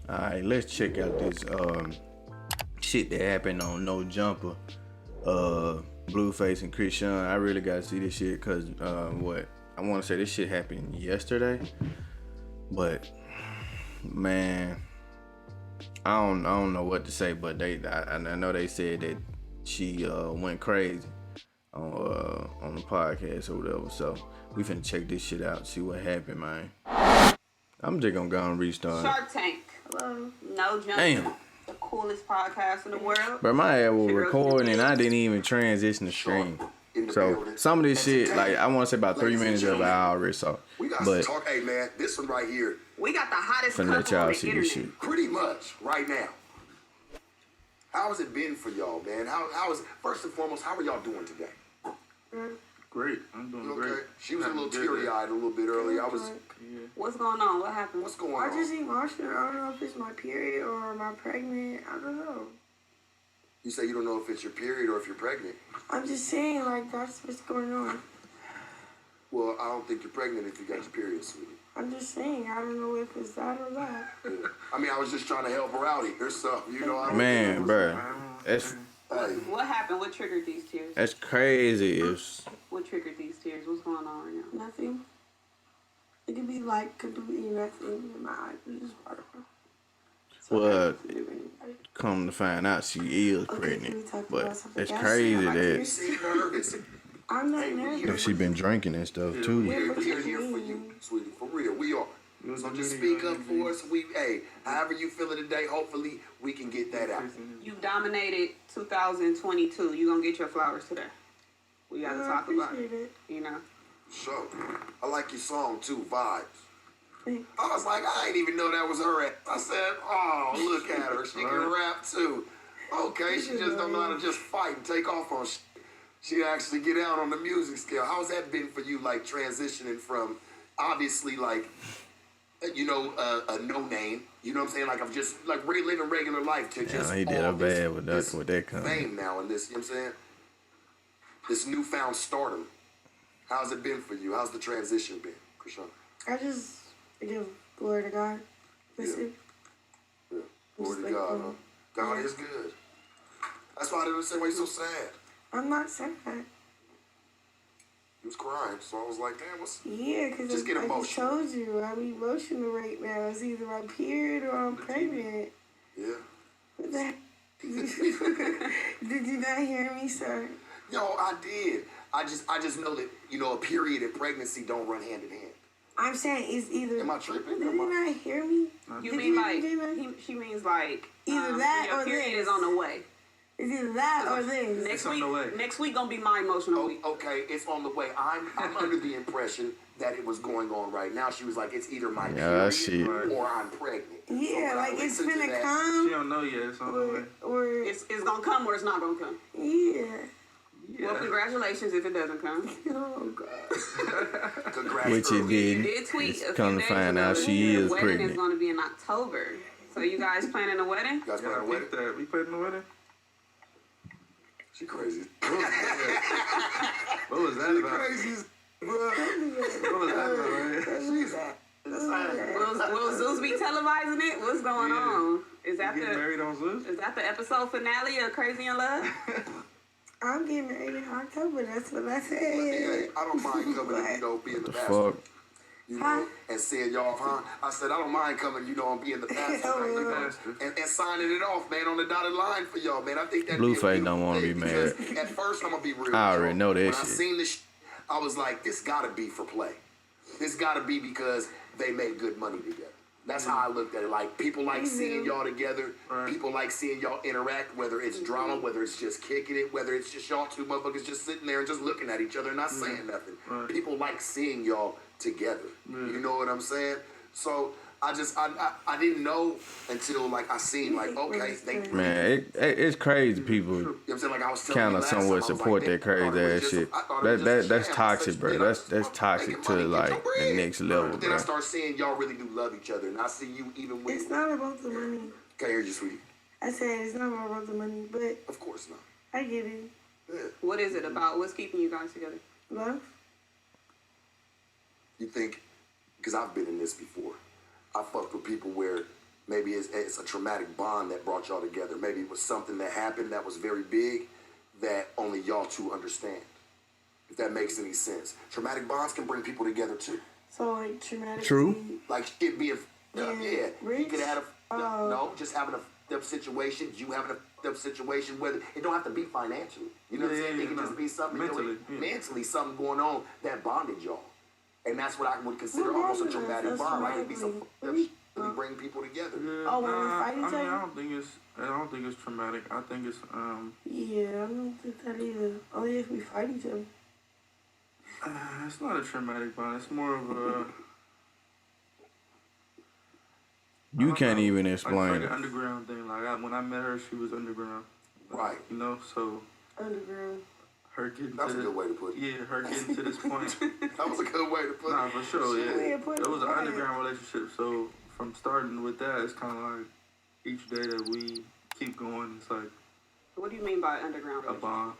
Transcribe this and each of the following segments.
Alright, let's check out this shit that happened on No Jumper. Blueface and Chrisean. I really gotta see this shit because what I want to say, this shit happened yesterday, but man, I don't know what to say. But I know they said that she went crazy on the podcast or whatever. So we finna check this shit out, see what happened, man. I'm just gonna go and restart. Shark Tank. Hello. No Jumper. Damn. The coolest podcast in the world. But my ass was recording and I didn't even transition the screen. So some of this shit, like I want to say about 3 minutes of it, I already saw. We got but to talk. Hey man, this one right here. We got the hottest couple let y'all on the see internet. this shit. Pretty much right now. How has it been for y'all, man? How is first and foremost, how are y'all doing today? Great. I'm doing Okay. great. She was a little teary-eyed a little bit earlier. What's going on? What happened? What's going on? I just emotional. I don't know if it's my period or am I pregnant. I don't know. You say you don't know if it's your period or if you're pregnant. I'm just saying, like, that's what's going on. Well, I don't think you're pregnant if you got your period, sweetie. I'm just saying, I don't know if it's that or that. Yeah. I mean, I was just trying to help her out here, so, you know. I don't man, think bro, that's What happened? What triggered these tears? that's crazy. What triggered these tears? What's going on right now? Nothing. It could be, like, completely nothing in my eyes. It's just water. Well, come to find out she is pregnant, but it's crazy that I'm not nervous. she been drinking and stuff too. We're here for you, sweetie. For real, we are. So just speak up for us. Hey, however you feel it today, hopefully we can get that out. You dominated 2022. You gonna get your flowers today. We gotta talk about it. You know. So, I like your song too, Vibes. I was like, I didn't even know that was her. I said, oh, look at her. She can rap too. Okay, she just don't know how to just fight and take off on shit. She actually get out on the music scale. How's that been for you, like, transitioning from, obviously, like, you know, a no name, you know what I'm saying? Like, I'm just, like, living regular life to just he did a bad with that fame comment. now and this, you know what I'm saying? This newfound stardom. How's it been for you? How's the transition been, Chrisean? I just give glory to God. That's it. Yeah. Glory to God, huh? God is good. That's why I didn't understand why you're so sad. I'm not sad. He was crying, so I was like, damn, what's... Yeah, because Just get I just emotional. told you, I'm emotional right now. It's either my period or I'm pregnant. Yeah. What the heck? Did you not hear me, sir? Yo, I did. I just know that, you know, a period and pregnancy don't run hand in hand. I'm saying it's either... Am I tripping? Did you not hear me? You Did mean you like hear me? she means like Either that your or period this. is on the way. It's either that or this. Next week gonna be my emotional week. Okay, it's on the way. I'm under the impression that it was going on right now. She was like, it's either my period or I'm pregnant. Yeah, so like it's finna She come. don't know yet. It's on the way. Or It's gonna come or it's not gonna come. yeah. Well, congratulations if it doesn't come. Oh God. Congrats, Which girl. it You did. did tweet It's a few come to days find ago out that she the is wedding is pregnant. gonna be in October. So you guys planning a wedding? You guys Yeah, planning I a wedding? think that. We played in the wedding? She crazy. What was that about? Crazy as bro. What was that about, man? Will Zeus be televising it? What's going on? Is that You getting married on Zeus? is that the episode finale of Crazy in Love? I'm getting married in October. That's what I Hey, said. I don't mind coming and, you know, being the pastor. Fuck. You know, and seeing y'all, huh? I said, I don't mind coming, you know, and being the pastor, right, you know, and signing it off, man, on the dotted line for y'all, man. I think that Blueface don't want to be married. At first, I'm gonna be real. I already know that when shit. I seen this, I was like, this gotta be for play. This gotta be because they make good money together. That's how I looked at it. Like, people like seeing y'all together. Right. People like seeing y'all interact, whether it's drama, whether it's just kicking it, whether it's just y'all two motherfuckers just sitting there and just looking at each other and not saying nothing. Right. People like seeing y'all together. You know what I'm saying? So I didn't know until like I seen like, okay, they Man, it's crazy. People you know what I'm saying? Like I was telling kind you of last time, I somewhat was support like, that crazy ass shit. That's toxic, bro. That's toxic to like the next level, But then I bro. start seeing y'all really do love each other, and I see you even with. It's not about the money. Can't hear you, sweetie. I said it's not about the money, but Of course not. I get it. Yeah. What is it about? What's keeping you guys together? Love. You think? Because I've been in this before. I fucked with people where, Maybe it's a traumatic bond that brought y'all together. Maybe it was something that happened that was very big that only y'all two understand. If that makes any sense. Traumatic bonds can bring people together too. So like traumatic. True. Like it being, yeah. You Rich? could have no, just having a f***ed up situation. You having a f***ed up situation. Whether it don't have to be financially. You know what I'm saying? It can just be something mentally something going on that bonded y'all. And that's what I would consider almost a traumatic bond. Like it'd be some f***ed up shit that bring people together. Yeah, Oh, when we fight each other? I don't think it's traumatic. I think it's Yeah, I don't think that either. Only if we fight each other. it's not a traumatic bond. It's more of a. You can't even Like explain an it. underground thing. Like when I met her, she was underground. Right. You know, so Underground. her getting That's to a good way to put it. yeah, her getting to this point. That was a good way to put Nah, it. for sure. Yeah, put it was an it. underground relationship. So from starting with that, it's kind of like each day that we keep going, it's like What do you mean by underground a relationship? bond.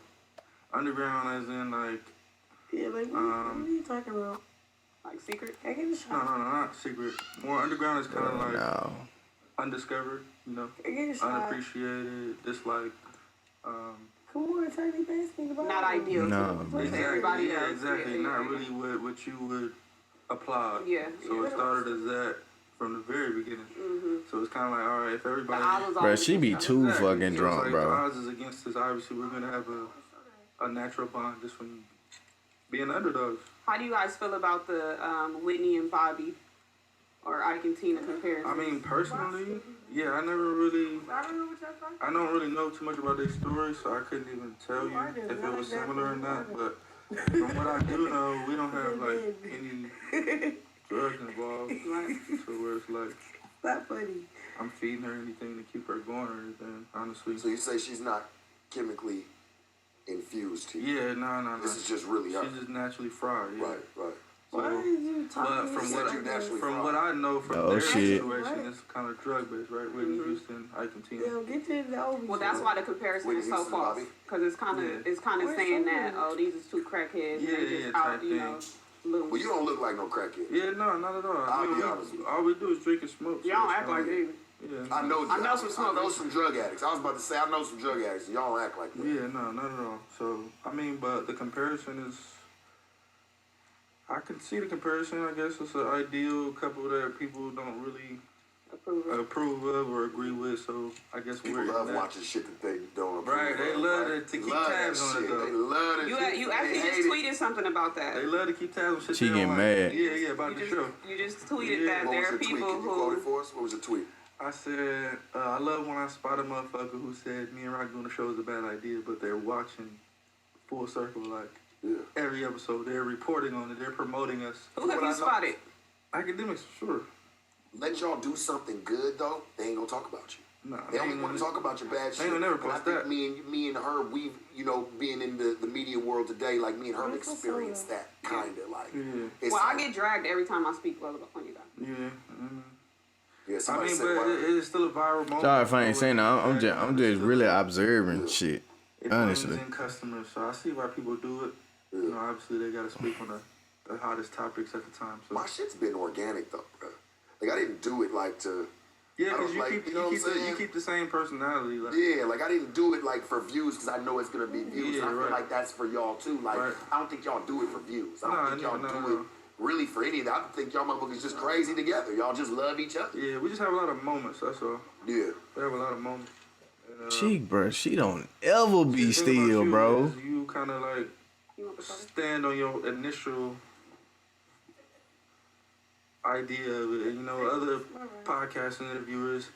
Underground, as in like Yeah, like what are you talking about? Like secret? I get a no, shot. not secret. More underground is kind of like No. undiscovered, you know, I get a shot. unappreciated, disliked. Come on, Tiny, pass me the ball. Not ideal. No, to man. everybody yeah, else. exactly. Yeah, Not yeah, really what you would applaud. Yeah. So it started as that from the very beginning. So it's kind of like, all right, if The everybody. odds was Bro, always she be against too Exactly. fucking So it's drunk, like the bro. odds is against us. Obviously, we're gonna have a natural bond just from being underdogs. How do you guys feel about the Whitney and Bobby or Ike and Tina comparison? I mean, personally, yeah, I don't really know too much about their story, so I couldn't even tell you if it was similar or not. But from what I do know, we don't have like any drugs involved, so where it's like Not funny. I'm feeding her anything to keep her going or anything. Honestly, So you say she's not chemically infused here. yeah, no. This is just really her. She's just naturally fried. Yeah. Right. Why So, are you but talking from to what me you like naturally- that? from what I know from Oh, their shit. situation, it's kind of drug based, right? Whitney Houston, Ike and Tina. Yo, get your Obi. Well, that's why the comparison Whitney is so Houston, false. Bobby? Because it's kind of Where's saying Sonya? that, oh, these is two crackheads. Yeah, and they yeah, just out, type you know, loose. Well, you don't look like no crackhead. Yeah, no, not at all. I'll be we- honest with you. all we do is drink and smoke. Y'all don't it's act kinda like it. Yeah, I know some smokers. I know some drug addicts. I was about to say I know some drug addicts. And y'all don't act like that. Yeah, no, not at all. So, I mean, but the comparison is, I can see the comparison. I guess it's an ideal couple that people don't really approve of or agree with. So, I guess People we're in love that. watching shit that they don't approve Right, they of, love right? it to keep Love tabs that on it, shit. though. They love it. You They actually hate just it. tweeted something about that. They love to keep tabs on shit. She they don't get like. mad. Yeah, about You the just, show. you just tweeted Yeah. that What there was are your tweet? people Can you quote it who... for us? What was your tweet? I said, I love when I spot a motherfucker who said me and Rock doing the show is a bad idea, but they're watching full circle, like Yeah. every episode. They're reporting on it. They're promoting us. Who have What I you know- spotted? Academics, for sure. Let y'all do something good though. They ain't gonna talk about you. Nah, They only want to talk about your bad shit. ain't gonna never And I post think that. me and her, we've, being in the media world today, like me and her have experienced that kind of like. Yeah, It's Well, I like, get dragged every time I speak well on you guys. yeah. yeah, I somebody mean, said, but wow. it's still a viral moment. Sorry if I ain't saying that. I'm It's just really observing shit. It honestly. brings in customers, so I see why people do it. Yeah. You know, obviously they got to speak on the hottest topics at the time. So My shit's been organic though, bro. Like I didn't do it like to. yeah, I because was you like, keep you know what I'm you saying? keep the same personality. Like, Yeah, like I didn't do it like for views because I know it's gonna be views. Yeah, And I feel right. like that's for y'all too. Like Right. I don't think y'all do it for views. I don't Nah, think y'all no, do no. it really for any of that. I think y'all motherfuckers just crazy together. Y'all just love each other. yeah, we just have a lot of moments. That's all. Yeah. We have a lot of moments. And, Cheek, bro. She don't ever be the thing about still, you bro. is you kind of like You want the color? stand on your initial idea of it. And, you know, other podcasts and interviewers,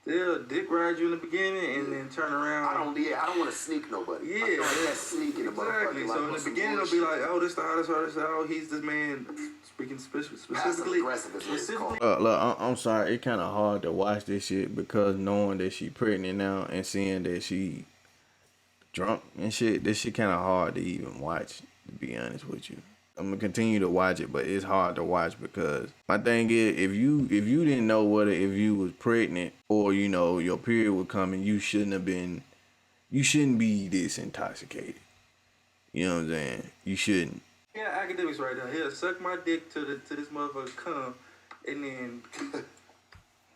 they'll dick ride you in the beginning and then turn around. I don't want to sneak nobody. Yeah, I feel like that's sneaking a exactly. motherfucker. So in on the some beginning, it'll bullshit. be like, oh, this the hottest artist. Oh, he's this man. Speaking specifically. Passive-aggressive is what it's called. Look, I'm sorry. It's kind of hard to watch this shit because knowing that she pregnant now and seeing that she drunk and shit, this shit kind of hard to even watch, to be honest with you. I'm gonna continue to watch it, but it's hard to watch because my thing is, if you didn't know whether if you was pregnant or your period was coming, you shouldn't be this intoxicated. You know what I'm saying? You shouldn't. Yeah, academics right now. Yeah, suck my dick to this motherfucker come, and then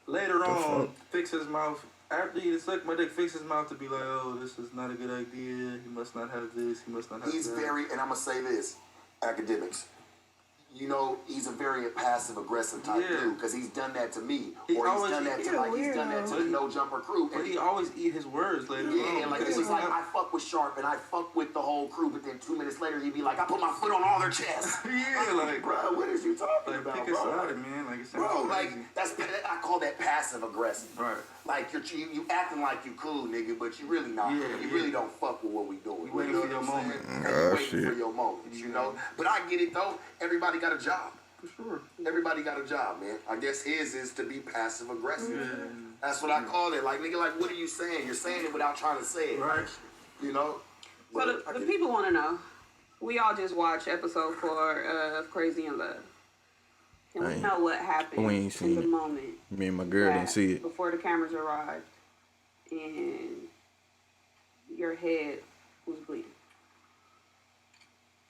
later on fix his mouth. After he sucked my dick, fix his mouth to be like, oh, this is not a good idea. He must not have this. He must not have He's that. very, and I'm going to say this, academics. You know, he's a very passive-aggressive type dude because he's done that to me. He's done that to the No Jumper crew. But he always eat his words later on. Yeah, like it was like, I fuck with Sharp and I fuck with the whole crew, but then 2 minutes later he'd be like, I put my foot on all their chests. Yeah, like, bro, what is you talking like, about, pick bro? a side, man. Like, it's Bro, like, crazy. I call that passive-aggressive. Right. Like, you acting like you cool, nigga, but you really not. Yeah, you really don't fuck with what we doing. You waiting for your moment. You waiting for your moment, you know? But I get it, though. Everybody got a job. For sure. Everybody got a job, man. I guess his is to be passive-aggressive. Yeah. That's what I call it. Like, nigga, like, what are you saying? You're saying it without trying to say it. Right. You know? So the people want to know. We all just watched episode 4 of Crazy in Love. Can we know what happened We ain't seen in the it. moment Me and my girl didn't see it. before the cameras arrived and your head was bleeding?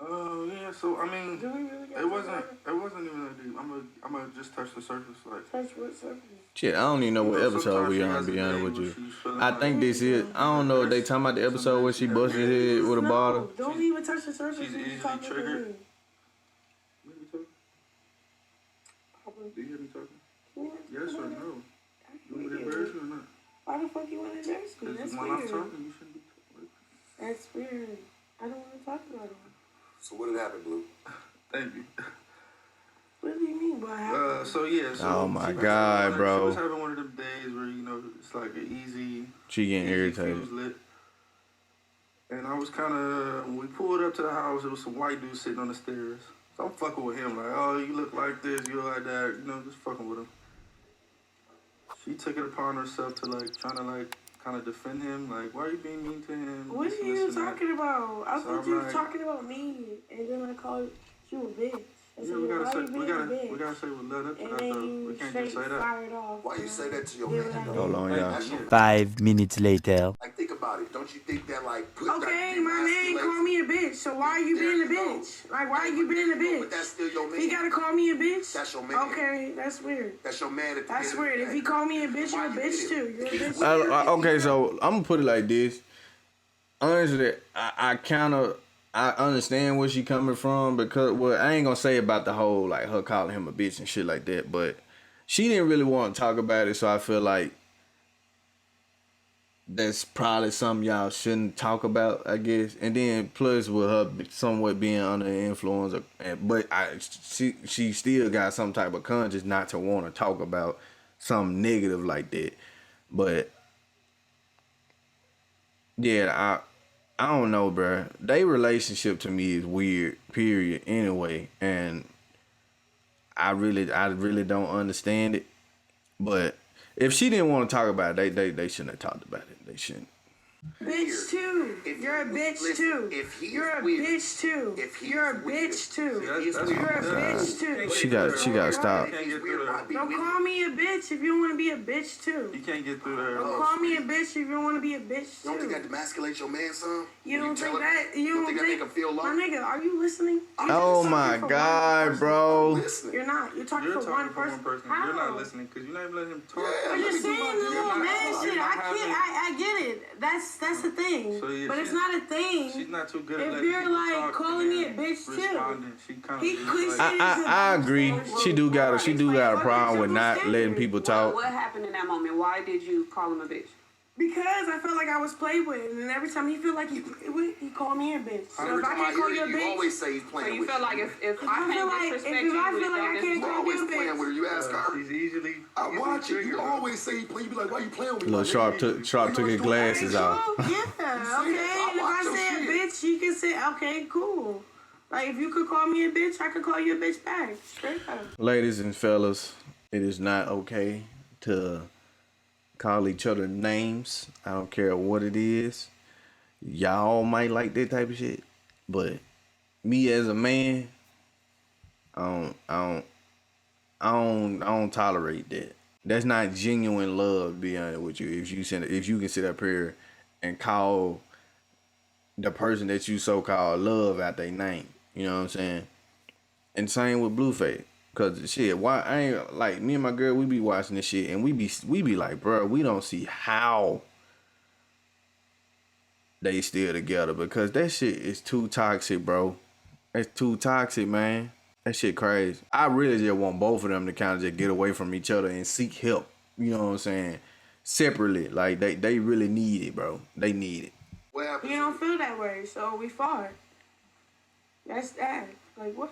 Yeah, so, I mean, Do we really it wasn't even that deep. I'm gonna just touch the surface, like. Touch what surface? Shit, I don't even know what episode we on, to be honest with you. I think this is, I don't know if they talking about the episode where she busted his head with a bottle. Don't even touch the surface. She's when you easily talking to triggered. me. Do you hear me talking? Yeah, Yes or no? You want me to embarrass you or not? why the fuck you want to embarrass me? That's Because when I'm weird. talking, you shouldn't be talking. That's weird. I don't want to talk about it. So what had happened, Blue? Thank you. What do you mean by happened? So yeah. So Oh my she was God, having bro. She was having one of them days where, you know, it's like an easy. She getting easy irritated. fuse lit. And I was kind of, when we pulled up to the house, there was some white dude sitting on the stairs. So I'm fucking with him, like, oh, you look like this, you look like that, you know, just fucking with him. She took it upon herself to, like, trying to, like, kind of defend him, like, why are you being mean to him? What This are and this you and that. talking about? I So thought I'm you were like- talking about me, and then I called you a bitch. I said, Yeah, we why gotta you say, being a bitch? we gotta say what led up to And that, then though. you We can't straight just say that. fired off. Why you say that to your Yeah, man, but I though? Hold on, y'all. That's your- 5 minutes later. Like, think about it. Don't you think that, like, put Okay, that my man demasculates- called me a bitch, so why are you There being a you go. bitch? Like, why are you being a But bitch? that's still your man. He gotta call me a bitch? That's your man. Okay, that's weird. That's your man at the That's end of weird. the If day. he call me a bitch, Why you're a you bitch did too. it? You're a bitch. Okay, so I'm gonna put it like this. Honestly, I understand where she coming from because, well, I ain't gonna say about the whole, like, her calling him a bitch and shit like that, but she didn't really want to talk about it, so I feel like that's probably something y'all shouldn't talk about, I guess. And then plus with her somewhat being under the influence, but she still got some type of conscience not to want to talk about something negative like that. But yeah, I don't know, bro. Their relationship to me is weird, period, anyway. And I really don't understand it. But if she didn't want to talk about it, they shouldn't have talked about it. They shouldn't. Bitch too. If You're a he- bitch listen, too. if he's You're a weird- bitch too. if he's You're a weird- bitch too. He's That's- You're a weird. bitch too. She got stop. You can't get He's through weird. there. Why be Don't with call him? me a bitch if you don't want to be a bitch too. You can't get through there. Don't call me a bitch if you don't want to be a bitch You don't think too. that demasculates your man, son? You When don't tell think him- that? You don't think that make him feel My loved? nigga, are you listening? You're Oh just my talking for one God, person. bro. Listening. You're not. You're talking You're for talking one for person. one person. How? You're not listening because you're not even letting him talk. Yeah, I'm let just me do saying my the thing. little not- man you're shit. not I can't. I get it. That's the thing. So, yeah, but it's she's- not a thing. She's not too good at If letting you're people like talk calling and me a then bitch too. responding. She kind He of said I agree. She do got a problem with not letting people talk. What happened in that moment? Why did you call him a bitch? because I felt like I was played with, and every time he feel like he played with, he called me a bitch. So Every if I time I can't call hear you a you, you bitch, always say he's So playing you with feel you. like if I I feel can't like- disrespect if you, I then feel like I that's- can't You call always you a playing bitch. with her. You ask her. She's easily. I watch it. You triggered. always say he play. You be like, why you playing with me? Little My Sharp nigga? took his glasses off. Yeah, okay. I If watch I your say a shit. bitch, you can say, okay, cool. Like, if you could call me a bitch, I could call you a bitch back. Straight up. Ladies and fellas, it is not okay to call each other names. I don't care what it is. Y'all might like that type of shit, but me as a man, I don't tolerate that. That's not genuine love, to be honest with you. If you can sit up here and call the person that you so-called love out their name, you know what I'm saying? And same with Blueface. Cause shit, why I ain't like me and my girl, we be watching this shit and we be like, bro, we don't see how they still together because that shit is too toxic, bro. It's too toxic, man. That shit crazy. I really just want both of them to kind of just get away from each other and seek help. You know what I'm saying? Separately, like they really need it, bro. They need it. What happened? You don't feel that way, so we fought. That's that. Like what?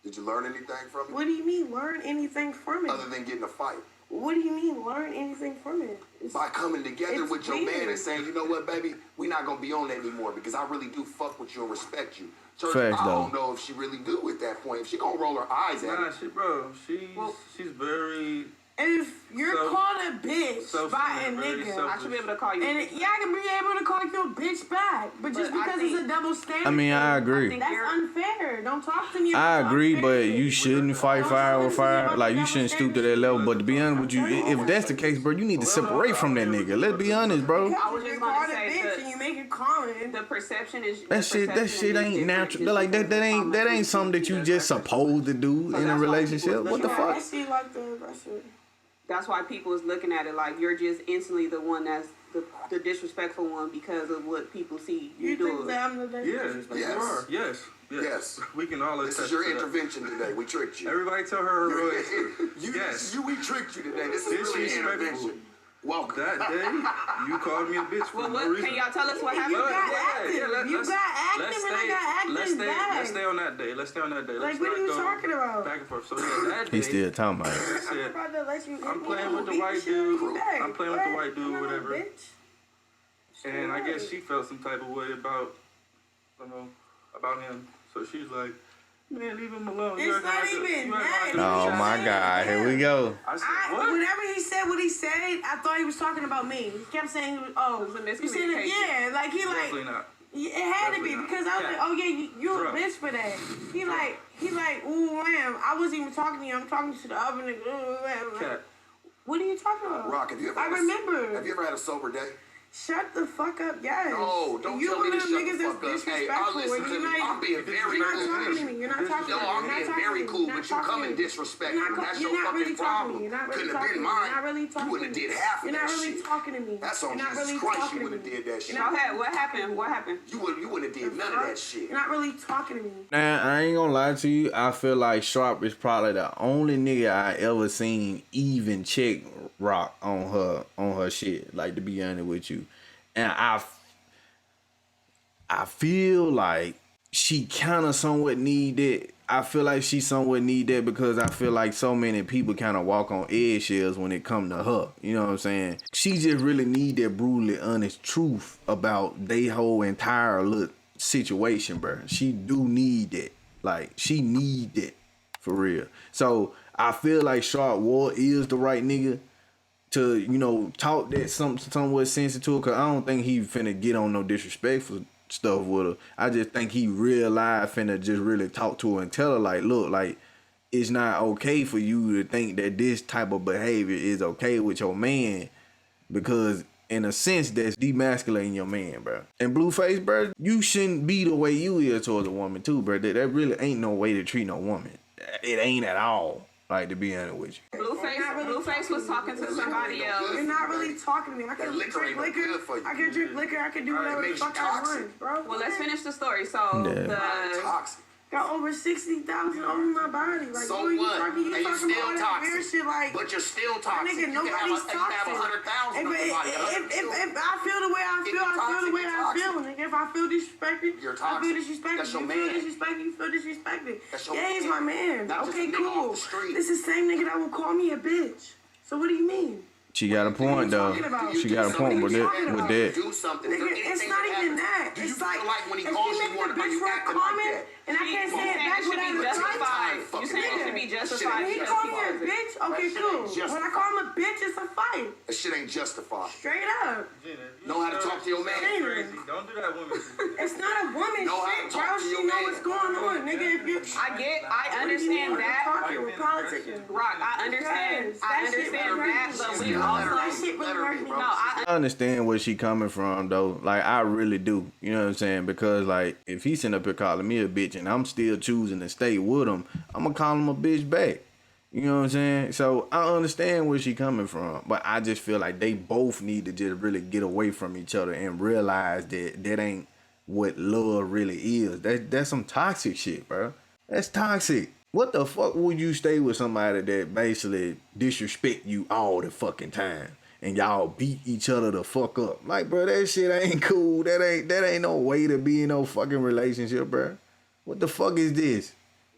Did you learn anything from it? What do you mean learn anything from it? Other than getting a fight. What do you mean learn anything from it? By coming together with your weird. man and saying, you know what, baby, we not gonna be on that anymore because I really do fuck with you and respect you. Church, Facts, I though. don't know if she really do at that point. If she gonna roll her eyes at Nah, it. she's very. If you're So- called a bitch by a very nigga, I should be able to call you. and yeah, I can be able to call you a bitch back, but just But I because think- it's a double standard, I mean, I agree. think- that's unfair. Don't talk to me. I about agree, unfair but shit. you shouldn't fight fire with fire. Like you shouldn't stoop to that level. But to be honest with you, if that's the case, bro, you need to separate from that nigga. Let's be honest, bro. I was just You're gonna called a say bitch the- and you make it common. The perception is That shit ain't natural. Like that ain't something that you just supposed to do in a relationship. What the I fuck? see like the rest of it. That's why people is looking at it like you're just instantly the one that's the disrespectful one because of what people see you You think doing. that I'm the Yes, Yes. you are. Yes. Yes. We can all This attest is your to that. intervention today. We tricked you. Everybody tell her her answer. You, we tricked you today. This is really an Disrespectful. intervention. Welcome. That day, you called me a bitch for Well, no what reason. can y'all tell us what happened? You got active. let's- You got active let's and I stay- got active let's stay, back. Let's stay on that day. Let's Like, not what are you go talking about? Back and forth. So yeah, that day, He still talking about it. I I'm said, about to let you I'm playing with the beat white shit out of you dude. back. I'm playing with the What? white dude, I'm not a whatever. bitch. and I guess she felt some type of way about, I don't know, about him. So she's like, man, leave him alone. You It's acting not like a- even you acting that. like a Oh bitch. my God, here we go. I said, what? Whenever he said what he said, I thought he was talking about me. He kept saying, "Oh, It was a you said it, miscommunication. yeah." Like he like Definitely not. it had to be Definitely not. because I was like, Cat. "Oh yeah, you a Drunk. bitch for that." He like, "Ooh, wham! I wasn't even talking to you. I'm talking to the other nigga." Ooh, wham. Like, Cat. what are you talking about? Rock, have you ever I had remember. Have you ever had a sober day? Shut the fuck up, yes. No, don't you tell one me to of them shut niggas the that's fuck up. Hey, disrespectful. listen and to you're me. I'm being very You're not cool. talking to me. You're not talking Yo, to me. I'm You're not being talking very to me. cool, You're but you not come talking and to me. disrespect You're me. not That's you're your not really fucking talking to problem. me. You're not really Couldn't have talking been to me. You're mine. not really You talking wouldn't to have me. did half of You're that not really shit. talking to me. That's on You're not Jesus really Christ. talking You to wouldn't me. have did that shit. What happened? What happened? You wouldn't have did none of that shit. You're not really talking to me. Now, I ain't gonna lie to you. I feel like Sharp is probably the only nigga I ever seen even check Rock on her shit. Like, to be honest with you, and I feel like she kind of somewhat need that. I feel like she somewhat need that because I feel like so many people kind of walk on eggshells when it come to her. You know what I'm saying? She just really need that brutally honest truth about they whole entire little situation, bro. She do need that. Like, she need that for real. So I feel like Sharp Ward is the right nigga to, you know, talk that somewhat sensitive to her, cause I don't think he finna get on no disrespectful stuff with her. I just think he real life finna just really talk to her and tell her like, look, like, it's not okay for you to think that this type of behavior is okay with your man, because in a sense that's demasculating your man, bro. And Blueface, bro, you shouldn't be the way you is towards a woman too, bro. That really ain't no way to treat no woman. It ain't at all. Like, to be honest with you. Blueface was talking to somebody else. You're not really talking to me. I That can liquor drink ain't no liquor. good for you. I can drink liquor. I can do whatever the makes you fuck I toxic. want, bro. Well, let's finish the story. So Yeah. Toxic. Got over 60,000 on my body. Like, So boy, you what? talking, you And you talking still about all that toxic. weird shit. Like, But you're still toxic. nigga, You nobody's can have toxic. 100,000 on your body. If I feel the way I If feel, you're I feel the way toxic, I feel. Nigga, if I feel disrespected, You're I toxic. feel disrespected. That's your You feel man. disrespected, you feel disrespected. That's your Yeah, he's man. my man. Not just Okay, a nigga cool. off the street. This is the same nigga that will call me a bitch. So what do you mean? She got a point though. She got a point with that. Do something. Nigga, it's not even that. Do you It's like, feel like when he if calls you you, make you want the to bitch you word acting comment, like that? and I can't say it back It should be without a justified. time. You saying it should be justified He because call he me a calls it. bitch? Okay, shit cool. ain't justified. When I call him a bitch, it's a fight. That shit ain't justified. Straight up. Know how to talk to your man. Crazy. Don't do that, woman. It's not a woman Know how shit, to bro. talk to She your know man. what's going on, nigga. If you, I understand that. Talking with politicking. Rock, I understand. I That shit understand really that, hurt but me. we Let her That also shit really hurt me. bro. no. I I understand where she coming from though. Like, I really do. You know what I'm saying? Because like, if he sitting up here calling me a bitch and I'm still choosing choosing to stay with him, I'm gonna call him a bitch back. You know what I'm saying? So I understand where she coming from, but I just feel like they both need to just really get away from each other and realize that ain't what love really is. That's some toxic shit, bro. That's toxic. What the fuck would you stay with somebody that basically disrespect you all the fucking time and y'all beat each other the fuck up? Like, bro, that shit ain't cool. That ain't no way to be in no fucking relationship, bro. What the fuck is this?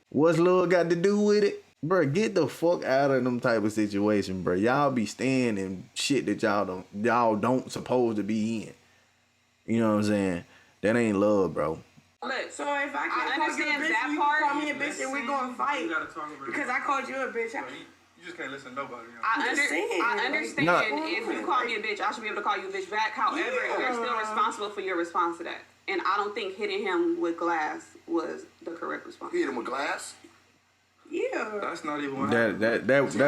What's love got to do with it? Bro, get the fuck out of them type of situation, bro. Y'all be staying in shit that y'all don't supposed to be in. You know what I'm saying? That ain't love, bro. Look, So if I can't call you a bitch, you call me a bitch and we're gonna fight because I called you a bitch. You just can't listen to nobody. You know? I understand if you call me a bitch, I should be able to call you a bitch back. However, you're still responsible for your response to that. And I don't think hitting him with glass was the correct response. Hit him with glass? Yeah. That's not even what That wasn't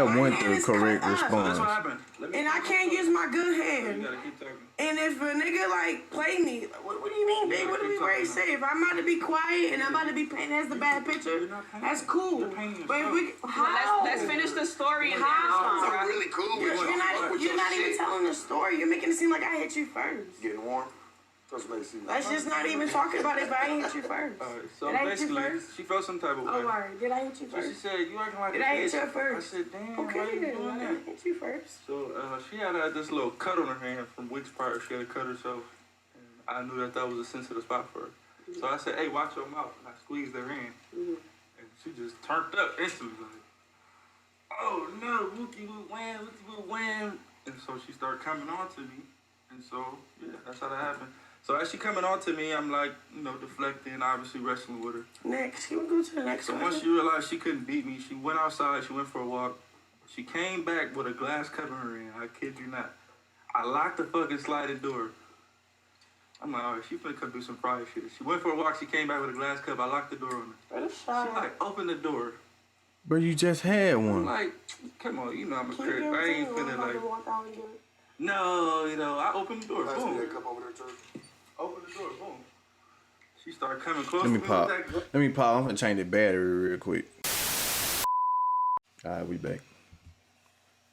the correct That's response. what happened. And I can't use my good hand. You gotta keep talking. And if a nigga like play me, what do you mean, babe? What do we already say? If I'm about to be quiet and I'm about to be painting as the bad picture, that's cool. But if we, how? Let's finish the story and then How? respond, I'm right? really cool with You're you. not even telling the story. You're making it seem like I hit you first. Getting warm? Let's make it. Let's just not even talk about it if I ain't hit you first. Alright, so Did I hit you basically, first? she felt some type of way. Oh, alright. Did I hit you So she first? said, you acting like Did a I hit bitch. you first? I said, damn, why Okay, you then. doing I that? didn't hit you first. So she had this little cut on her hand from which part she had to cut herself. And I knew that was a sensitive spot for her. So I said, hey, watch your mouth. And I squeezed her hand. And she just turned up instantly. Like, oh no, wookie woo wham, wookie woo wham. And so she started coming on to me. And so, yeah, that's how that happened. So as she coming on to me, I'm like, deflecting, obviously wrestling with her. Next. You want to go to the next So one? once she realized she couldn't beat me, she went outside, she went for a walk. She came back with a glass covering her in. I kid you not. I locked the fucking sliding door. I'm like, all right, she finna come do some private shit. She went for a walk, she came back with a glass cup. I locked the door on her. She like, open the door. Bro, you just had I'm one. like, come on, I'm a Can crip. you I ain't do it? finna I'm about like, to walk out and do it. no, I opened the door, Pass me boom. that cup over there, too. Open the door, boom. She started coming close Let me to me pop. with that. Let me pop. I'm gonna change the battery real quick. Alright, we back.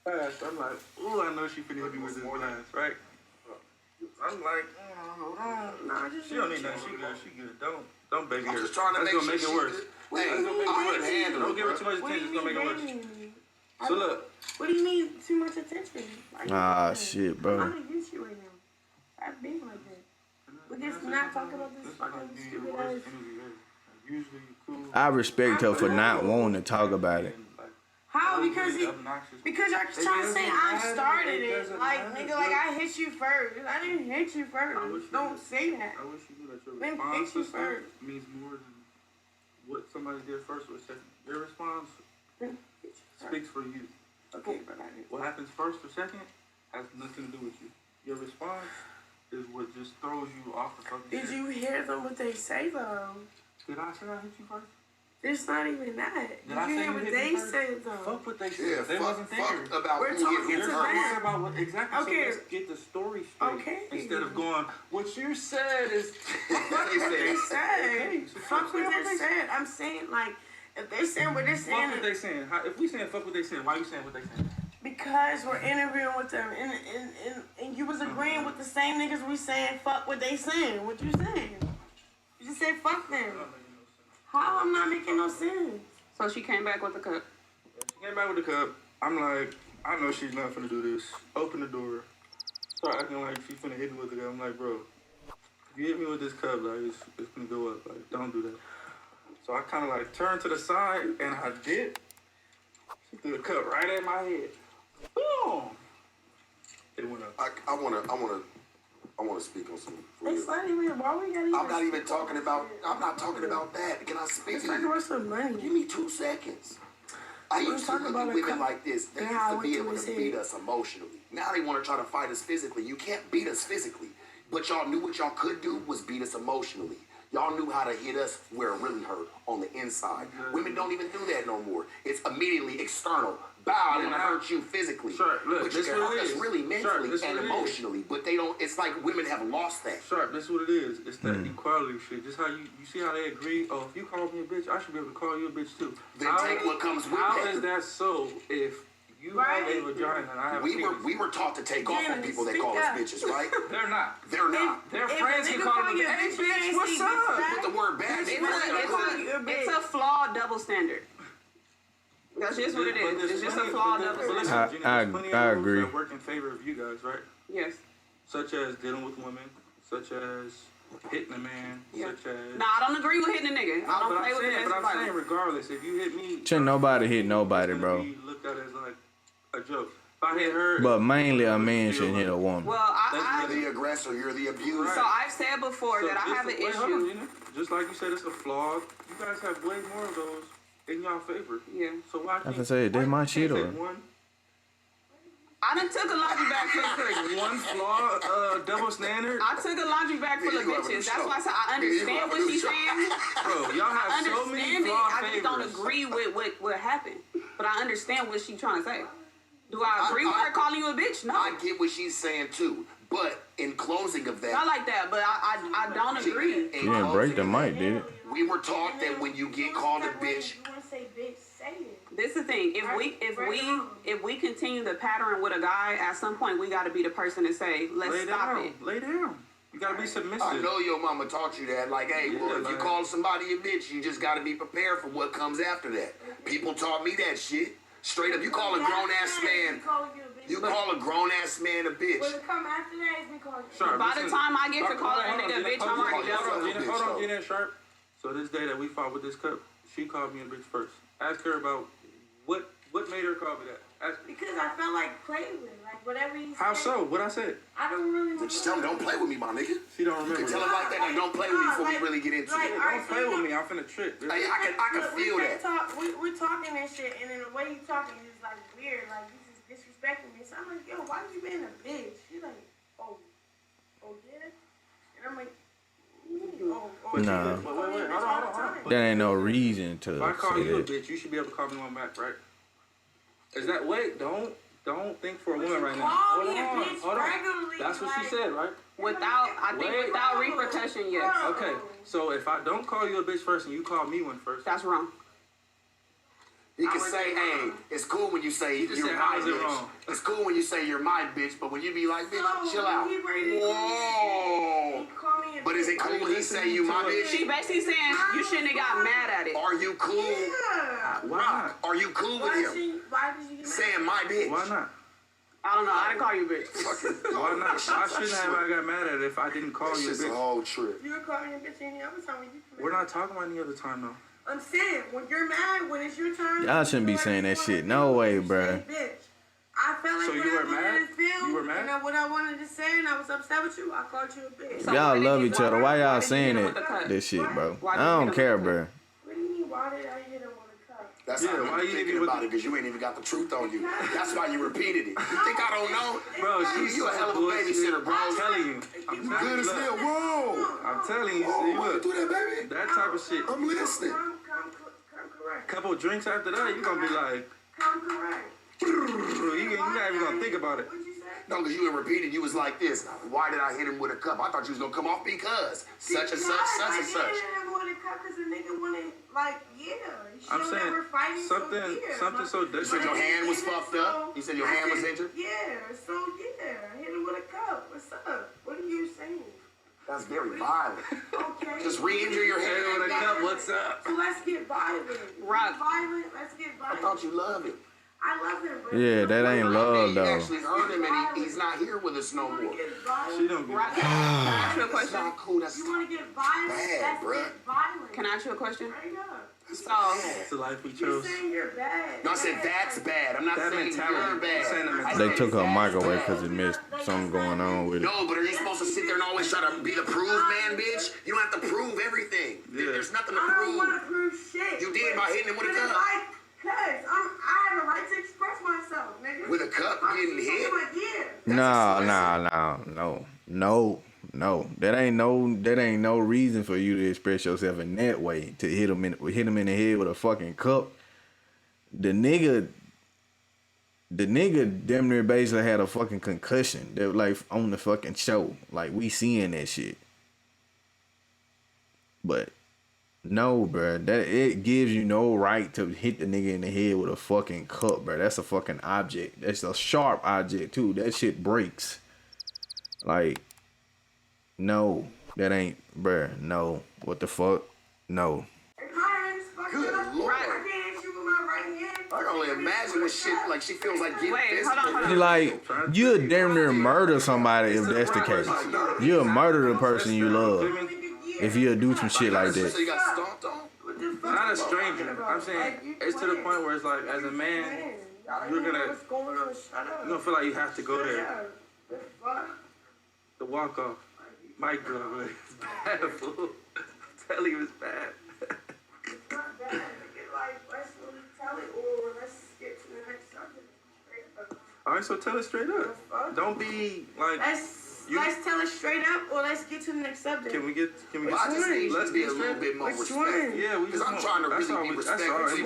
Fast. I'm like, ooh, I know she finna hit me with this glass, right? I'm like, hold on. Nah, just She don't need nothing. She good. Don't baby her. I'm just trying to That's make gonna make sure it worse. Hey, That's gonna make it I worse. can handle Don't it, give her bro. too much What do attention. you It's gonna make it mean, worse. baby? So look, What do you mean too much attention? Like, Ah, yeah. shit, I'm bro. not against you right now. I've been like that. But just not talk about this this like fucking be your stupid worst ass. enemy ever. Usually you cool. I respect her for not wanting to talk about it. How? Because obnoxious. because you're trying to say I started it. Like, nigga, like I hit you first. I didn't hit you first. Don't say that. I wish you knew that your Then response hit you to stuff first. means more than what somebody did first or second. Your response speaks for you. Okay, but I didn't. What happens first or second has nothing to do with you. Your response is what just throws you off the fucking Did shit. you hear them what they say though? Did I say I hit you first? It's not even that. Did I you say hear you what hit me they first? said though? Fuck what they said. Yeah, They wasn't there. fuck about We're who talking hit to who them. first. Worry about what exactly. Okay. So let's get the story straight. Okay. Instead of going, what you said is Fuck what they said. Fuck what they said. I'm saying like if they're saying what they're Fuck saying, what they saying. If we saying fuck what they saying, why you saying what they saying? because we're interviewing with them and you was agreeing with the same niggas we saying fuck what they saying. What you saying? You just said fuck them. How I'm not making no sense? So she came back with the cup. She came back with the cup. I'm like, I know she's not finna do this. Open the door. Start acting like she's finna hit me with the cup. I'm like, bro, if you hit me with this cup, like it's gonna go up. Like, don't do that. So I kind of like turned to the side and I did. She threw the cup right at my head. Boom! It went up. I wanna speak on something. for It's real. not even. Why we gotta? I'm not even talking about. I'm not talking about that. Can I speak? It's talking about some money. Give me 2 seconds. I used to talking look about at a women cup like this. They and used how to it be went to able his to head. beat us emotionally. Now they want to try to fight us physically. You can't beat us physically. But y'all knew what y'all could do was beat us emotionally. Y'all knew how to hit us where it really hurt, on the inside. Women don't even do that no more. It's immediately external. bow, I'm gonna hurt you physically. Sharp, look, but you this can what hurt it us is. really mentally Sharp, and emotionally. But they don't. It's like women have lost that. Sharp, this is what it is. It's that equality shit. Just how you see how they agree. Oh, if you call me a bitch, I should be able to call you a bitch too. Then take what comes with How that. is that so? If you have a vagina and I have a penis, We were taught to take off on people that call us bitches, right? they're not. They're not. Their friends can call them, hey bitch, what's up? Put the word bad. It's a flawed double standard. That's just what it is. It's just a flawed double standard. I agree. That work in favor of you guys, right? Yes. Such as dealing with women, such as hitting a man, such as. No, I don't agree with hitting a nigga. I don't play with domestic But I'm saying, violence. regardless, if you hit me, Shouldn't nobody hit nobody, it's bro. gonna be looked at as like a joke. If I hit her, But mainly a man shouldn't hit a woman. Well, You're the aggressor. You're the abuser. so I've said before that I have an issue. Just like you said, it's a flaw. You guys have way more of those in y'all favor. Yeah. So why can't I can say, that's my shit, or one? I done took a laundry bag full of bitches. One flaw, double standard. I took a laundry bag full of bitches. That's why I said I understand what she's saying. Bro, y'all I have so many understand it. flawed I just don't favors. agree with what happened. But I understand what she's trying to say. Do I agree with her calling you a bitch? No. I get what she's saying too. But in closing of that, Not like that, but I don't agree. you didn't break the mic, did it? We were taught that when you get called a bitch, You want to say bitch, say it. This is the thing. If we continue the pattern with a guy, at some point we got to be the person to say, let's stop it. Lay down. You gotta be submissive. I know your mama taught you that. Like, hey, boy, if you call somebody a bitch, you just got to be prepared for what comes after that. People taught me that shit. Straight up, you call a grown ass man. You call a grown ass man a bitch. When it come after that, it's me calling you. Sharp, By the listen. time I get to calling a nigga a bitch, I'm already done. Hold on, Gina, Sharp. So this day that we fought with this cup, she called me a bitch first. Ask her about what made her call me that. Ask me. Because I felt like playing with, like whatever you said. How so? What I said? I don't really remember. Just tell him, don't play with me, my nigga. She don't You can remember. tell him like that, like, don't play with me before we really get into like, it. alright, Don't play with me. I'm finna trip. Hey, I can Look, feel that. We're talking and shit, and then the way you talking is like weird, like this is disrespecting me. So I'm like, yo, why you being a bitch? She's like, oh yeah, and I'm like, Nah. Wait, hold on. There ain't no reason to If I call say you a that. bitch, you should be able to call me one back, right? Is that wait? Don't think for a But woman you right now. call Hold me a on, bitch hold on. regularly, That's what she like- said, right? Without repercussion, yes. Okay, so if I don't call you a bitch first and you call me one first, That's wrong. You can say, hey, it's cool when you say You just you're said, my how is it bitch. wrong? It's cool when you say you're my bitch, but when you be like, bitch, So, chill out. he ready to Whoa. He call me a But is it bitch. cool when he say you my bitch? She basically saying you shouldn't have got mad at it. Are you cool? Yeah. why not? Are you cool with him? Why did you get mad? Saying my bitch. Why not? I don't know. I didn't call you a bitch. Why not? I shouldn't have. I got mad at it if I didn't call It's you a just a bitch. whole trip. You were calling me a bitch any other time when you come We're not talking about any other time though. I'm saying, when you're mad, when it's your turn. Y'all shouldn't be saying that shit. No way, bruh. Bitch. I felt like So what you I were wanted mad? to feel, You were mad? and then what I wanted to say, and I was upset with you, I called you a bitch. So Y'all why did love you- each other. Why y'all did you saying hit him it? with the cut? That shit, bro. Why I did you hit don't him care, with the bro. What do you mean, why did I hit him with a cup? That's Yeah, how why you you thinking even with about the- it, because you ain't even got the truth on you. That's why you repeated it. You think I don't know? Bro, she's You a hell of a bullshit. babysitter, bro. I'm telling you. Good as hell. Whoa. I'm telling you. Oh, See, why you look, do that, baby? that type of shit. I'm listening. Come correct. Couple drinks after that, you gonna be like, Come correct. you're not even gonna think about it. What'd you say? No, because you had repeated, you was like this. Why did I hit him with a cup? I thought you was going to come off because such and such, such and such. I didn't hit him with a cup because the nigga wanted, like, yeah. I'm saying something so You said your hand was fucked up? You said your hand was injured? Yeah, so yeah. I hit him with a cup. What's up? What are you saying? That's very violent. Okay. Just re-injure your Hey, hand. with a cup, what's up? So let's get violent. Rock. Violent, let's get I violent. thought you loved him. I love him, but Yeah, that ain't love, You though. actually hurt him and he's not here with us no you want more. to get violent? She don't be. Rock, can I ask you a That's question? not cool. That's You want to get violent? Bad, Let's bruh. get violent. Can I ask you a question? Straight up. So, It's the life we You're chose. saying you're bad. No, I said that's bad. I'm not That saying mentality. you're I'm saying the bad. I mentality. They said took her that's mic away bad. because it missed something going on with it. No, but are you supposed to sit there and always try to be the prove man, bitch? You don't have to prove everything. Yeah. There's nothing to I don't want to prove. prove shit. You did by hitting him with a cup. Cause I have a right to express myself, nigga. With a cup getting hit? I'm like, yeah. No. That ain't no reason for you to express yourself in that way. To hit him in the head with a fucking cup. The nigga the nigga damn near basically had a fucking concussion. They were like on the fucking show. Like we seeing that shit. But no, bro, that it gives you no right to hit the nigga in the head with a fucking cup, bro. That's a fucking object. That's a sharp object too. That shit breaks. Like, no, that ain't, bro. No, what the fuck? No. Good Lord. I can only imagine what shit like she feels like getting physical. You like, you'll damn near murder somebody if that's the case. You'll murder the person you love if you'll do some shit like that. So you got stomped on? Not a stranger. I'm saying it's to the point where it's like, as a man, you're gonna feel like you have to go there. The walk off. My girl, it's bad, fool. I'm telling you, it's bad. It's not bad. Like, let's really tell it, or let's get to the next subject. All right, so tell it straight up. Don't be like. Let's tell it straight up, or let's get to the next subject. Can we get? I just need to be a little bit more respectful. Yeah, because I'm trying to really be respectful.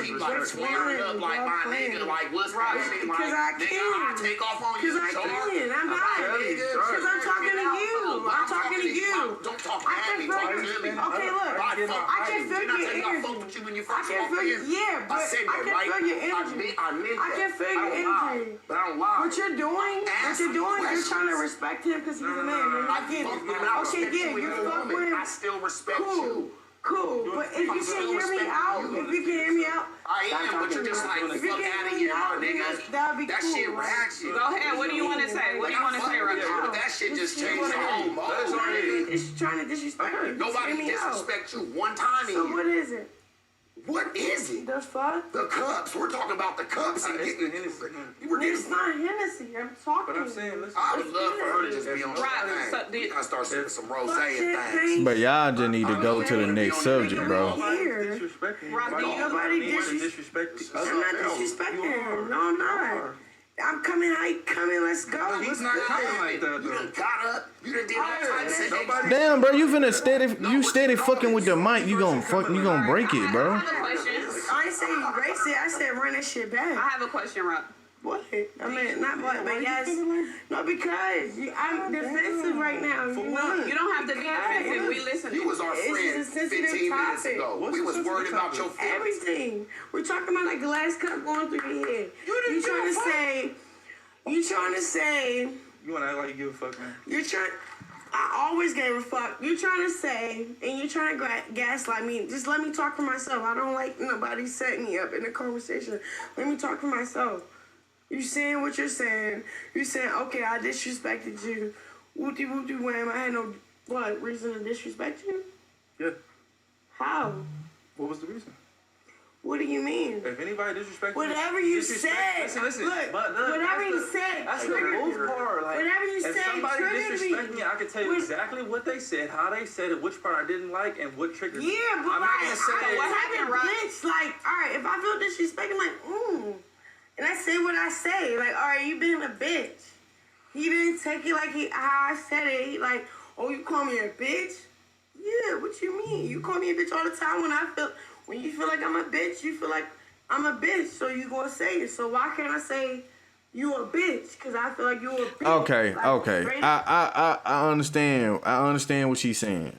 Keep like squaring up like my nigga, like what's happening? Like, nigga, I take off on you. Because I can. I'm not. Because I'm talking to you. I'm talking to you. Don't talk at me. Talk to me. Okay, look. I can feel your energy. I fucked with you when you first walked in. Yeah, but I can feel your energy. I can feel your energy. But I don't lie. What you're doing, you're trying to respect him because he's a man. I get it. Okay, yeah, you fuck with him. I still respect you. Cool. But if you can hear me out, I am, but you're just like, fuck out of here, my nigga. That'd be that cool. shit ratchet. Go ahead. What do you want to say? What do you want to say right now? But that shit just changed the whole mode. It's trying to disrespect you. Nobody disrespect you one time in here. So what is it? What is it? The fuck? The cups. We're talking about the cups and getting Hennessy. It's not Hennessy. I'm talking. But I'm saying, listen. I would love for her to just be on the Right. So thing. We gotta start sipping some rose and things. But y'all just need to go to the next subject, bro. Here. Nobody disrespect. I'm not disrespecting. No, I'm not. I'm coming. How you coming? Let's go. He's not coming like that, You though. done got up. You done did all types of shit. Damn, bro, you finna steady fucking with the mic. You gonna break it, bro. I have a question. I ain't say erase it. I said run that shit back. I have a question, Rob. What? I mean, not what, but yes. No, because I'm defensive right now. You don't have to be defensive. We listen. You was our friend 15 minutes ago. We was worried about your feelings. Everything. We're talking about like glass cup going through your head. You trying to say. You wanna act like you give a fuck, man? I always gave a fuck. You're trying to say, and you're trying to gaslight me. Just let me talk for myself. I don't like nobody setting me up in a conversation. Let me talk for myself. You saying what you're saying. You saying, okay, I disrespected you. Whoopty wham. I had no, reason to disrespect you? Yeah. How? What was the reason? What do you mean? If anybody disrespects whatever you said. Listen. Look, but whatever you said. That's the most part. Like, whatever you if said. somebody disrespect me, I can tell you exactly what they said, how they said it, which part I didn't like, and what triggered me. Yeah, but I'm not gonna say what happened, right? Bitch, like, all right, if I feel disrespect, I'm like, and I say what I say. Like, all right, you being a bitch. He didn't take it like how I said it. He like, oh, you call me a bitch? Yeah, what you mean? You call me a bitch all the time when you feel like I'm a bitch, you feel like I'm a bitch, so you gonna say it. So why can't I say you a bitch? Because I feel like you a bitch. Okay. Like, I understand what she's saying.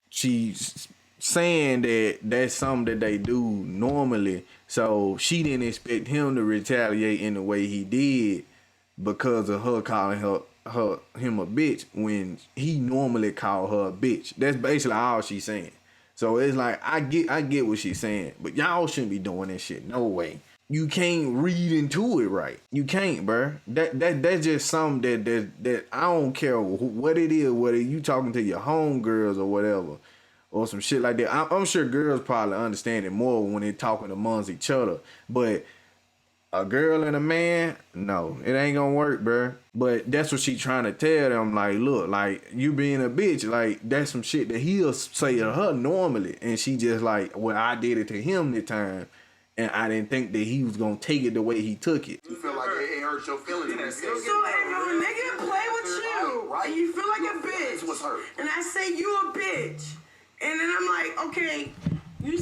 She's saying that that's something that they do normally. So she didn't expect him to retaliate in the way he did because of her calling him a bitch when he normally called her a bitch. That's basically all she's saying. So it's like I get what she's saying, but y'all shouldn't be doing this shit. No way. You can't read into it right. You can't, bro. That's just something that I don't care what it is, whether you talking to your homegirls or whatever, or some shit like that. I'm sure girls probably understand it more when they're talking amongst each other, but a girl and a man, no, it ain't gonna work, bro. But that's what she trying to tell them. Like, look, like, you being a bitch, like, that's some shit that he'll say to her normally. And she just like, well, I did it to him this time, and I didn't think that he was gonna take it the way he took it. You feel like it hurt your feelings. So if a nigga play with you, right? And you feel like a bitch, was hurt. and I say you a bitch, and then I'm like, okay, you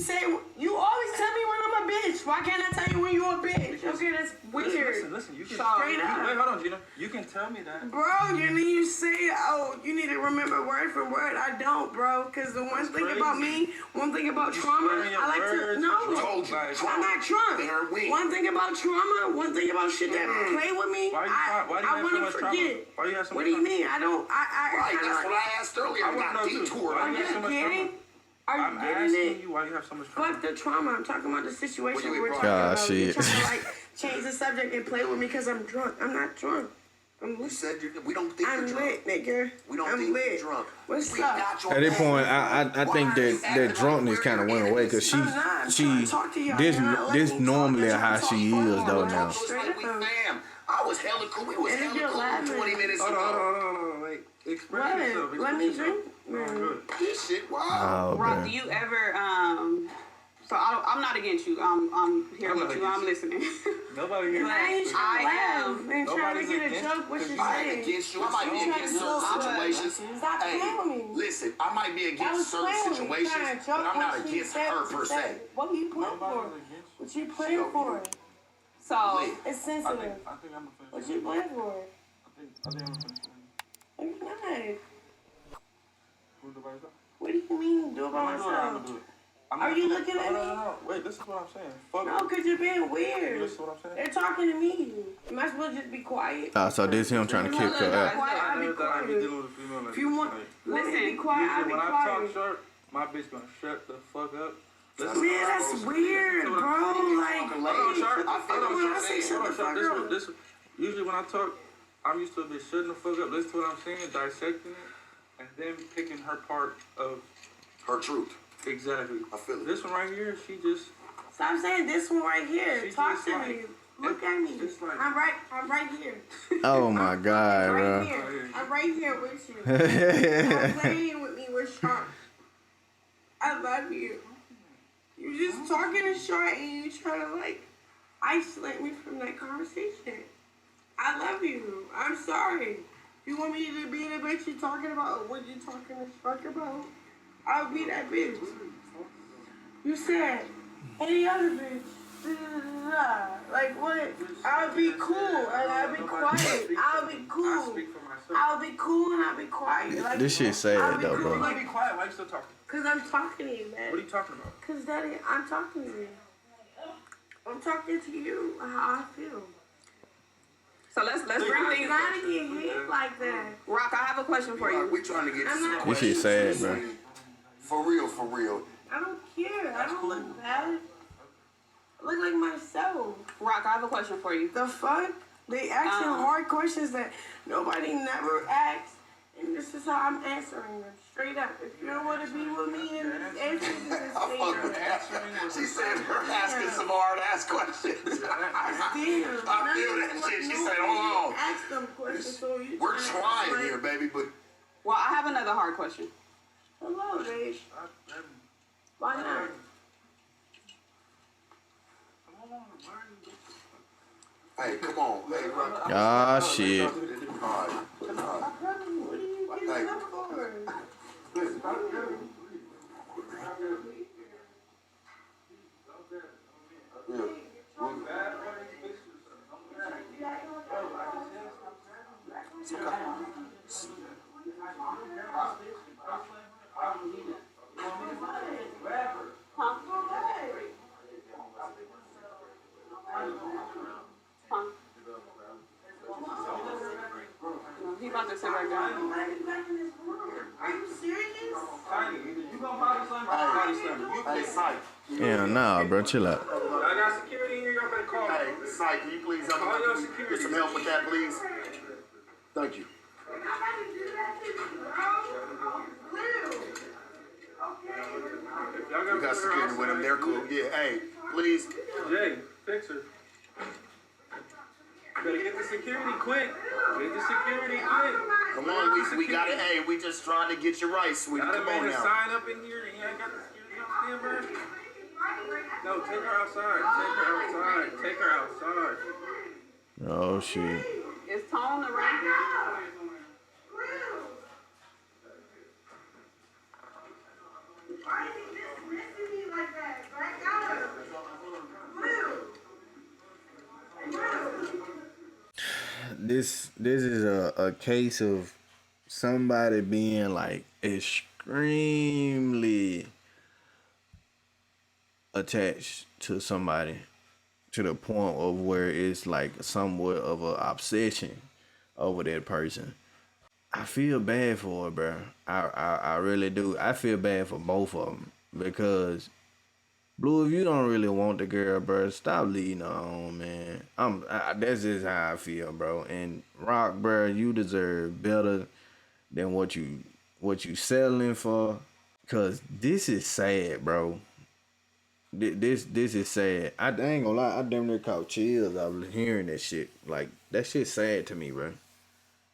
always tell me when I'm a bitch. Why can't I tell you when you a bitch? Okay, that's weird. Listen, you can Straight up. wait, hold on, Gina. You can tell me that. Bro, you say, oh, you need to remember word for word. I don't, bro. Because the one thing about me, one thing about trauma, I like to, no, I'm not drunk. One thing about trauma, one thing about shit that play with me, I want to forget. Why you have so What much do you trauma? mean? I don't, Right, that's what I asked earlier. I got detoured. Are you kidding? Are you I'm getting asking it? you why you have so much trauma. Fuck the trauma. I'm talking about the situation we're talking God, about. You're shit. trying to like change the subject and play with me because I'm drunk. I'm not drunk. You said we don't think I'm you're drunk. lit, nigga. We don't I'm think lit. you're drunk. What's We up? got your At this back. point, I think that drunkenness kind of went away because I'm not. I'm trying to talk to y'all. You're not letting this me normally talk. how she is though now. Like we fam. I was hella cool. We was And if hella you're cool laughing. 20 minutes Hold ago. on. Wait. Explain yourself. What? Let me Explain drink. yourself. No, good. This shit, wow. Oh, Rock, man. do you ever so I'm not against you. I'm here I'm with not you. I'm against listening. Nobody here. I ain't trying to laugh and trying to Nobody's get a against joke. What you. you I ain't saying? against you. I might be against certain situations. Stop playing with me. Listen, I might be I against was certain playing with you, situations, trying to but joke I'm not what she against said, her what per she said. se. What are you playing for? Nobody's against you. What you playing for? So Lit. It's I sensitive. think I'm a fan. What you playing for? I think I'm a fan. I'm not. Who do I What do you mean do it by I'm gonna myself? do it. Are you looking at me? No. Wait, this is what I'm saying. Fuck. No, because you're being weird. This is what I'm saying. They're talking to me. Am I supposed to just be quiet? So this him trying to kick her out. I'll be I never thought I'd be quiet. dealing with a female like If you want, this. let me be Like, quiet. I'll usually be when I talk quiet. short, my bitch gonna shut the fuck up. Man, that's weird, bro. Like, Hold on, Sharp. hold on, when I say shut the fuck up. Usually when I talk, I'm used to a bitch shutting the fuck up. Listen to what I'm saying, dissecting it, and then picking her part of Her truth. exactly. I feel it. This one right here, she just. Stop saying this one right here. She Talk just to like- me. Look at me. It's like- I'm right here. Oh my God, Right bro. here. I'm right here with you. Stop playing with me with Sharp. I love you. You just talking to Sharp and you trying to like isolate me from that conversation. I love you. I'm sorry. You want me to be the bitch you talking about? What you talking to Shark about? I'll be that bitch. You said any other bitch. Like what? I'll be cool and I'll be quiet. I'll be I cool. speak for myself. I'll be cool and I'll be quiet. Like, This shit sad I'll be though, cool, bro. Why like, be quiet? Why you still talking? Cause I'm talking to you, man. What are you talking about? Cause Daddy, I'm talking to you. I'm talking to you how I feel. so let's bring You things. gotta get hit like that. Rock, I have a question for you. We trying to get I'm to not- some This shit sad, bro. For real. I don't care. I don't look bad. I look like myself. Rock, I have a question for you. The fuck? They asking hard questions that nobody never asks. And this is how I'm answering them. Straight up. If you don't want to be with me and answer this, I fuck with that. She said her asking some hard ass questions. I feel that shit. She said, hold on. Ask them questions. So you We're trying here, baby, but Well, I have another hard question. Hello, babe. Why not? hey, come on. Hey, Rock. Ah, shit. All right. What are you getting up for? He about to sit right down. Are you serious? Tiny, you gonna body slam or I'll body slam you? Hey, Syke. Yeah, nah, bro, chill out. I got security in here, y'all better call me. Hey, Syke, can you please help Call your me? security. Get some help with that, please. Thank you. Y'all We got security with them. They're cool. Yeah, hey, please. Jay, fix her. Better get the security quick. Get the security quick. Come on, we got it. Hey, we just trying to get you right, sweetie. I done Come on made a now. sign up in here and you ain't got the security on stand, bro. No, take her outside. Take her outside. Take her outside. Oh shit. Is Tone around here? Why is he dismissing me like that? Back out. Blue. Blue. this is a case of somebody being like extremely attached to somebody to the point of where it's like somewhat of an obsession over that person. I feel bad for her, bro. I really do. I feel bad for both of them because Blue, if you don't really want the girl, bro, stop leading her on, man. That's just how I feel, bro. And Rock, bro, you deserve better than what you settling for. Cause this is sad, bro. This is sad. I ain't gonna lie, I damn near caught chills. I was hearing that shit. Like that shit's sad to me, bro.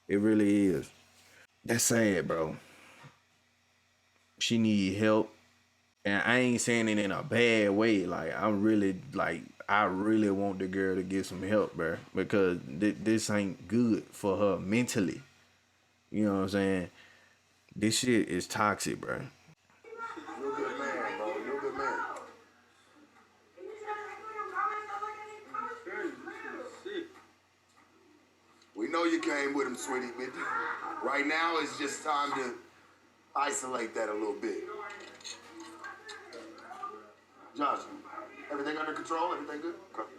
It really is. That's sad, bro. She need help. And I ain't saying it in a bad way. Like I really want the girl to get some help, bro, because this ain't good for her mentally. You know what I'm saying? This shit is toxic, bro. You're a good man, bro. You're a good man. We know you came with him, sweetie, but right now it's just time to isolate that a little bit. Josh, everything under control? Everything good? Okay.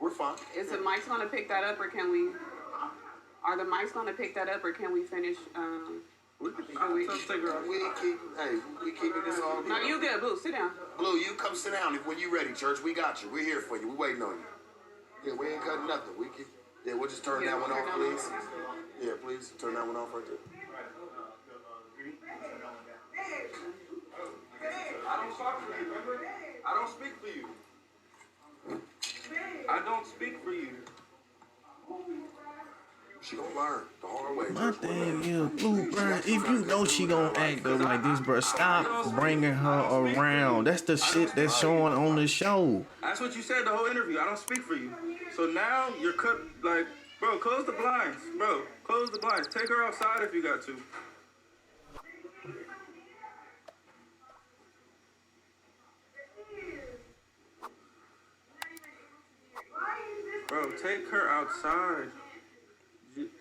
We're fine. Is the mics gonna pick that up, or can we? Are the mics gonna pick that up, or can we finish? We keep this all good. No, you good, Blue. Sit down. Blue, you come sit down. When you ready, church, we got you. We're here for you. We waiting on you. Yeah, we ain't cutting nothing. We'll just turn that one off, please. Yeah, please turn that one off right there. I don't talk for you, remember? I don't speak for you. I don't speak for you. She gonna learn the hard way. My thing is, Blue, bro, if you know she gonna act up like this, bro, stop bringing her around. That's the shit that's showing on the show. That's what you said the whole interview. I don't speak for you. So now you're cut, like, bro, close the blinds. Bro, close the blinds. Take her outside if you got to. Bro, take her outside.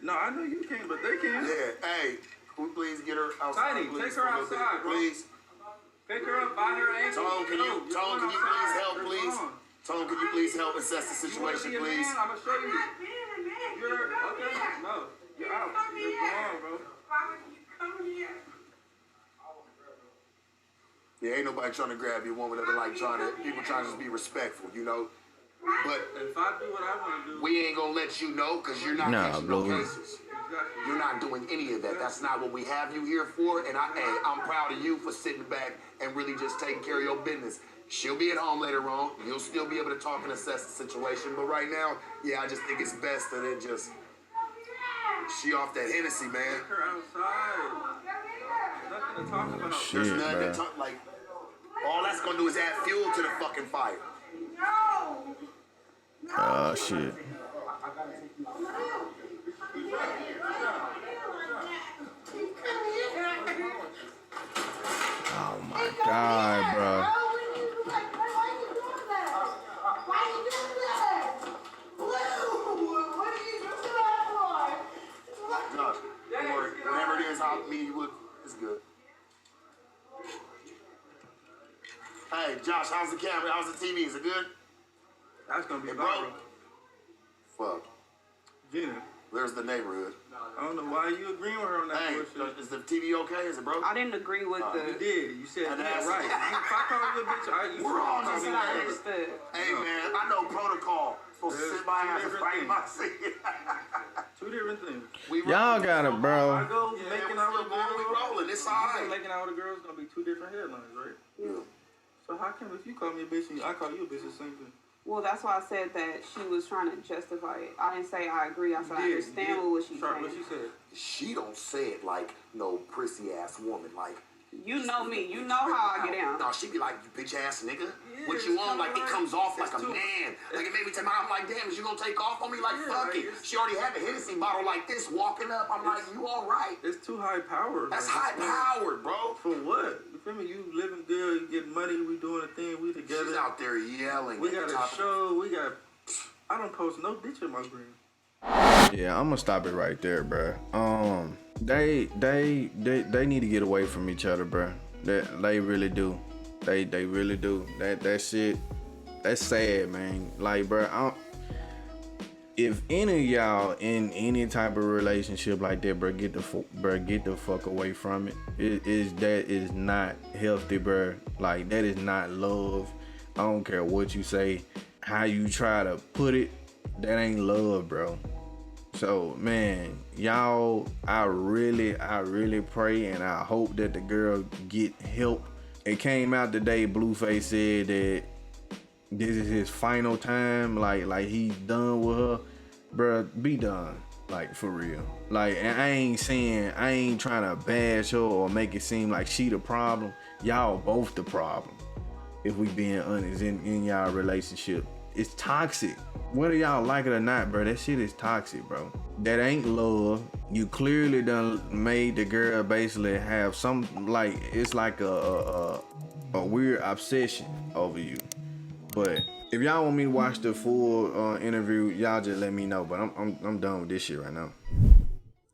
No, I know you can, but they can. Yeah, hey, can we please get her outside? Tiny, please, take her outside, bro. Please. Pick her up by her ankle. Tone, can you please help, please? Tone, can you please help assess the situation, please? I'm gonna show you. You're okay. No, you're out. You're gone, bro. Yeah, ain't nobody trying to grab you, woman. They're like people trying to just be respectful, you know. But if I do what I want to do, we ain't gonna let you know because you're not catching no cases. You're not doing any of that. That's not what we have you here for. And I'm proud of you for sitting back and really just taking care of your business. She'll be at home later on. You'll still be able to talk and assess the situation. But right now, yeah, I just think it's best that it just she off that Hennessy, man. Take her outside. Nothing to talk about. Shit, There's nothing to talk like. All that's gonna do is add fuel to the fucking fire. Oh, shit. Oh, my God, bro. Why you doing that? Why you doing that? Blue, what are you doing that for? Josh, don't worry. Whatever it is, I'll meet you with. It's good. Hey, Josh, how's the camera? How's the TV? Is it good? That's gonna be It viral. Fuck. Gina, There's the neighborhood. I don't know why you agreeing with her on that Hey, bullshit. is the TV okay? Is it broke? I didn't agree with You the. did. You said And that that's- right. If I call you a bitch, you We're all call just me I a bitch. understood. Hey, man, I know protocol. Supposed to There's sit my two ass and different fight my things. seat. Two different things. Y'all got it, I bro. go Yeah, making we out still with going, we girls. rolling. It's You all say right. making out with a girl is gonna be two different headlines, right? Yeah. So how come if you call me a bitch and I call you a bitch, the same thing? Well, that's why I said that she was trying to justify it. I didn't say I agree. I said I Yeah, understand yeah. what she's Sharp, what saying. she said. She don't say it like no prissy ass woman. Like You know me. You know how I get down. No, she be like, you bitch ass nigga. Yeah, What you it's on? Like kinda it comes off like it's a too- man. Like it made me take my. I'm like, damn, is you gonna take off on me? Like Yeah, fuck like, it. it's- She already had the Hennessy bottle like this walking up. I'm like, you all right? It's too high powered. That's like, high powered, bro. For what? You feel me? You living good, you get money, we doing a thing, we together. She's out there yelling. We at got the a top of- show, we got. I don't post no bitch in my gram. Yeah, I'm gonna stop it right there, bro. They need to get away from each other, bro. They really do. They really do. That shit, that's sad, man. Like, bro, if any of y'all in any type of relationship like that, bro, get the fuck away from it. That is not healthy, bro. Like, that is not love. I don't care what you say, how you try to put it. That ain't love, bro. So, man, y'all, I really pray and I hope that the girl get help. It came out today, Blueface said that this is his final time. Like he's done with her. Bruh, be done. Like, for real. Like, and I ain't trying to bash her or make it seem like she the problem. Y'all both the problem. If we being honest in y'all relationship. It's toxic. Whether y'all like it or not, bro, that shit is toxic, bro. That ain't love. You clearly done made the girl basically have some, like, it's like a weird obsession over you. But if y'all want me to watch the full interview, y'all just let me know. But I'm done with this shit right now.